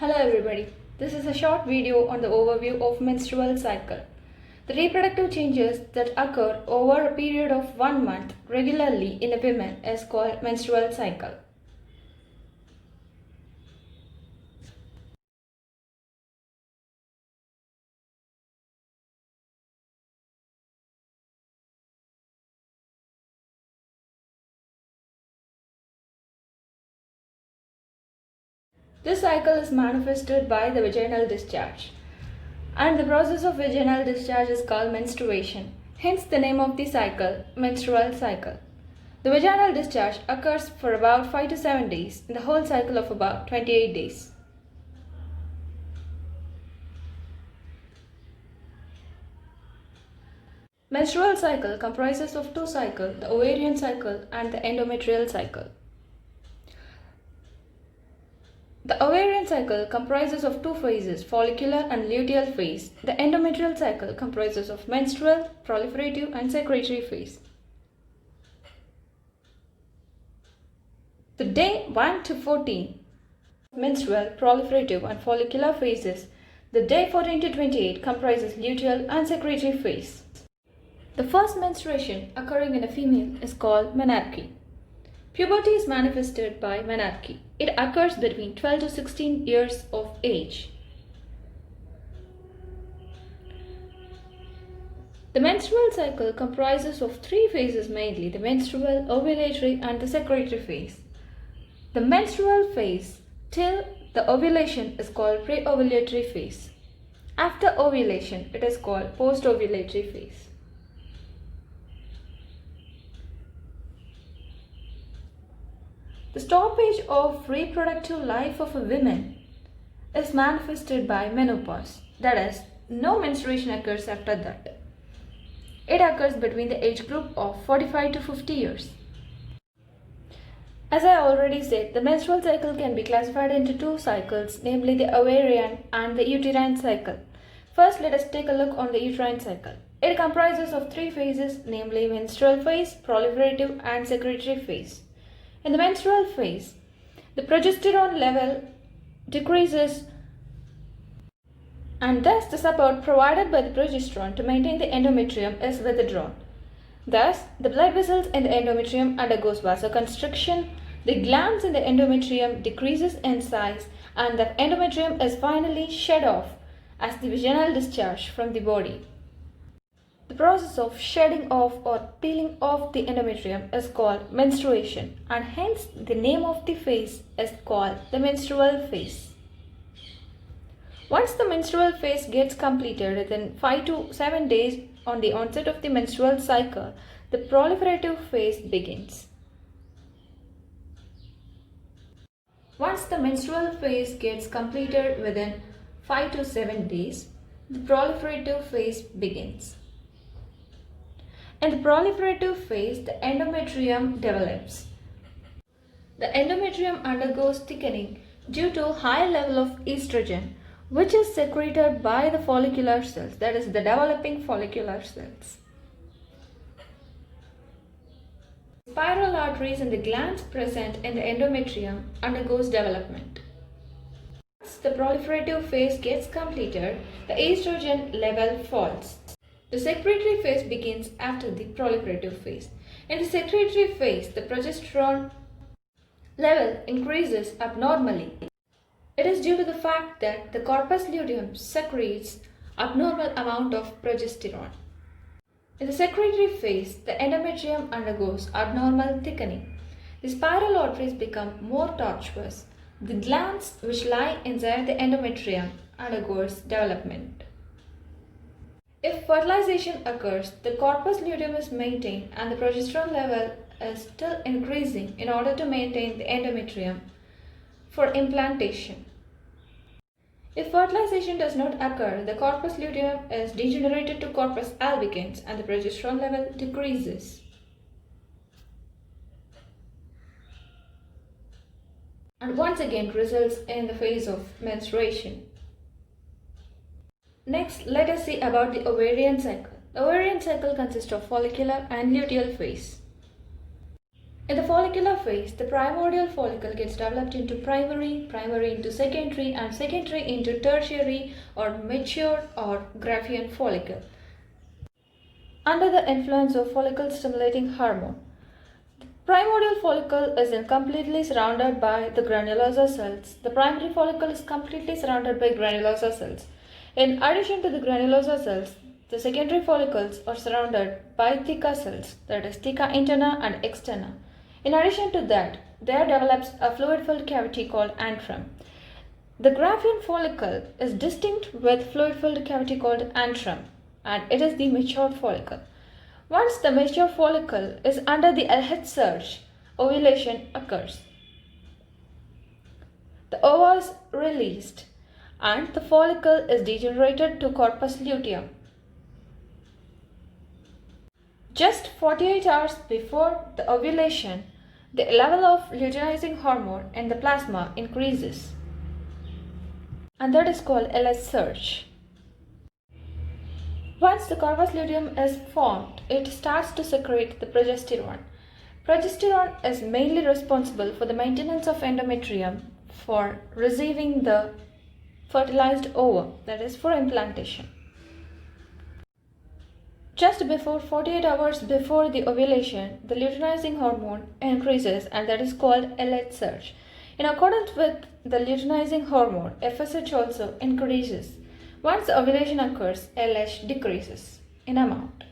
Hello everybody, this is a short video on the overview of menstrual cycle. The reproductive changes that occur over a period of 1 month regularly in a woman is called menstrual cycle. This cycle is manifested by the vaginal discharge, and the process of vaginal discharge is called menstruation. Hence the name of the cycle, menstrual cycle. The vaginal discharge occurs for about 5 to 7 days in the whole cycle of about 28 days. Menstrual cycle comprises of two cycles, the ovarian cycle and the endometrial cycle. The ovarian cycle comprises of two phases, follicular and luteal phase. The endometrial cycle comprises of menstrual, proliferative and secretory phase. The day 1 to 14, menstrual, proliferative and follicular phases. The day 14 to 28 comprises luteal and secretory phase. The first menstruation occurring in a female is called menarche. Puberty is manifested by menarche. It occurs between 12 to 16 years of age. The menstrual cycle comprises of three phases mainly, the menstrual, ovulatory and the secretory phase. The menstrual phase till the ovulation is called pre-ovulatory phase. After ovulation, it is called post-ovulatory phase. The stoppage of reproductive life of a woman is manifested by menopause. That is, no menstruation occurs after that. It occurs between the age group of 45 to 50 years. As I already said, the menstrual cycle can be classified into two cycles, namely the ovarian and the uterine cycle. First, let us take a look on the uterine cycle. It comprises of three phases, namely menstrual phase, proliferative and secretory phase. In the menstrual phase, the progesterone level decreases and thus the support provided by the progesterone to maintain the endometrium is withdrawn. Thus, the blood vessels in the endometrium undergoes vasoconstriction, the glands in the endometrium decreases in size and the endometrium is finally shed off as the vaginal discharge from the body. The process of shedding off or peeling off the endometrium is called menstruation, and hence the name of the phase is called the menstrual phase. Once the menstrual phase gets completed within 5 to 7 days on the onset of the menstrual cycle, the proliferative phase begins. Once the menstrual phase gets completed within 5 to 7 days, the proliferative phase begins. In the proliferative phase, the endometrium develops. The endometrium undergoes thickening due to high level of estrogen, which is secreted by the follicular cells, that is the developing follicular cells. Spiral arteries in the glands present in the endometrium undergoes development. Once the proliferative phase gets completed, the estrogen level falls. The secretory phase begins after the proliferative phase. In the secretory phase, the progesterone level increases abnormally. It is due to the fact that the corpus luteum secretes abnormal amount of progesterone. In the secretory phase, the endometrium undergoes abnormal thickening. The spiral arteries become more tortuous. The glands which lie inside the endometrium undergoes development. If fertilization occurs, the corpus luteum is maintained and the progesterone level is still increasing in order to maintain the endometrium for implantation. If fertilization does not occur, the corpus luteum is degenerated to corpus albicans and the progesterone level decreases. And once again results in the phase of menstruation. Next, let us see about the ovarian cycle. The ovarian cycle consists of follicular and luteal phase. In the follicular phase, the primordial follicle gets developed into primary, primary into secondary, and secondary into tertiary or mature or Graafian follicle. Under the influence of follicle stimulating hormone, primordial follicle is completely surrounded by the granulosa cells. The primary follicle is completely surrounded by granulosa cells. In addition to the granulosa cells, the secondary follicles are surrounded by theca cells, that is theca interna and externa. In addition to that, there develops a fluid-filled cavity called antrum. The Graafian follicle is distinct with fluid-filled cavity called antrum, and it is the matured follicle. Once the mature follicle is under the LH surge, ovulation occurs. The ova is released and the follicle is degenerated to corpus luteum. Just 48 hours before the ovulation, the level of luteinizing hormone in the plasma increases, and that is called LH surge. Once the corpus luteum is formed, it starts to secrete the progesterone. Progesterone is mainly responsible for the maintenance of endometrium for receiving the fertilized ovum, that is for implantation. Just before 48 hours before the ovulation, the luteinizing hormone increases, and that is called LH surge. In accordance with the luteinizing hormone, FSH also increases. Once ovulation occurs, LH decreases in amount.